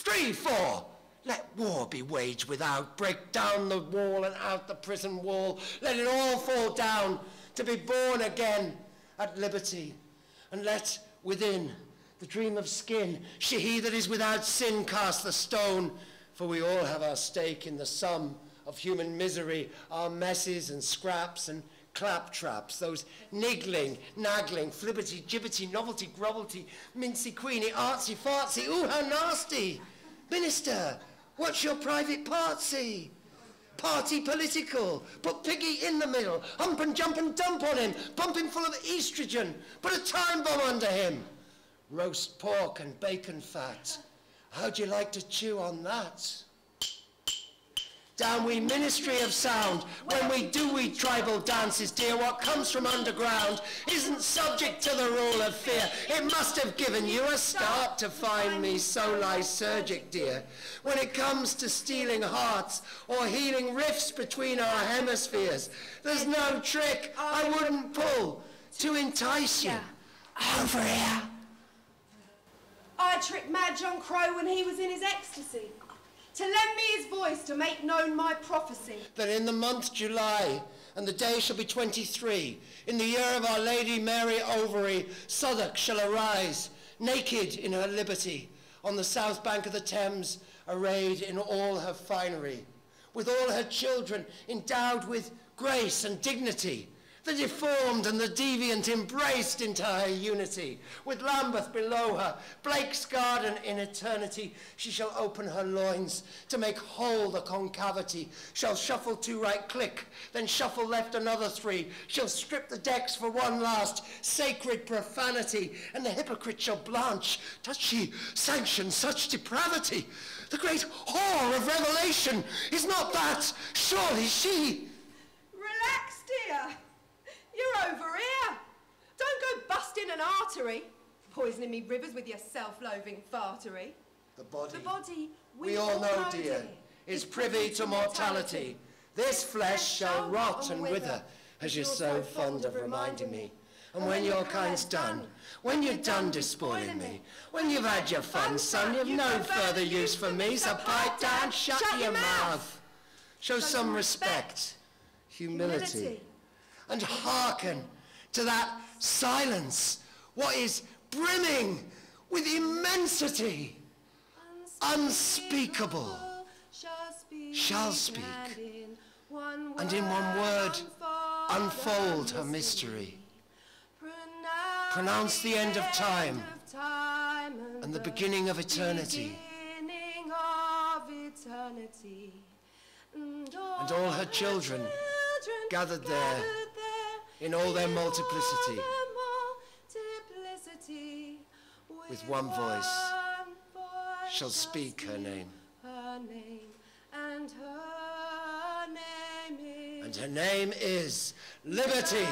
3, 4. Let war be waged without. Break down the wall and out the prison wall. Let it all fall down to be born again at liberty. And let within the dream of skin, he that is without sin cast the stone. For we all have our stake in the sum of human misery, our messes and scraps and claptraps, those niggling, naggling, flibbity, gibbety, novelty, grovelty, mincy, queeny, artsy, fartsy. Ooh, how nasty! Minister, what's your private partsy? Party political. Put Piggy in the middle. Hump and jump and dump on him. Pump him full of estrogen. Put a time bomb under him. Roast pork and bacon fat. How'd you like to chew on that? Down we ministry of sound. When we do we tribal dances, dear, what comes from underground isn't subject to the rule of fear. It must have given you a start to find me so lysergic, dear. When it comes to stealing hearts or healing rifts between our hemispheres, there's no trick I wouldn't pull to entice you over here. I tricked Mad John Crow when he was in his ecstasy, to lend me his voice to make known my prophecy. That in the month July, and the day shall be 23, in the year of our Lady Mary Ovary, Southwark shall arise, naked in her liberty, on the south bank of the Thames, arrayed in all her finery, with all her children endowed with grace and dignity, the deformed and the deviant embraced into her unity. With Lambeth below her, Blake's garden in eternity, she shall open her loins to make whole the concavity. Shall shuffle 2 right click, then shuffle left another 3. Shall strip the decks for one last sacred profanity, and the hypocrite shall blanch. Does she sanction such depravity? The great whore of Revelation, is not that surely she? Relax, dear. You're over here. Don't go busting an artery, poisoning me rivers with your self-loathing fartery. The body, we all know, dear, is privy to mortality. This flesh shall rot and wither, as you're so fond of reminding me. And when your kind's done, when you're done despoiling me, when you've had your fun, son, you've no further use for me, so pipe down, shut your mouth. Show some respect, humility. And hearken to that silence, what is brimming with immensity, unspeakable, shall speak, and in one word unfold her mystery. Pronounce the end of time and the beginning of eternity. And all her children gathered there in all their multiplicity, with one voice shall speak her name. And her name is Liberty.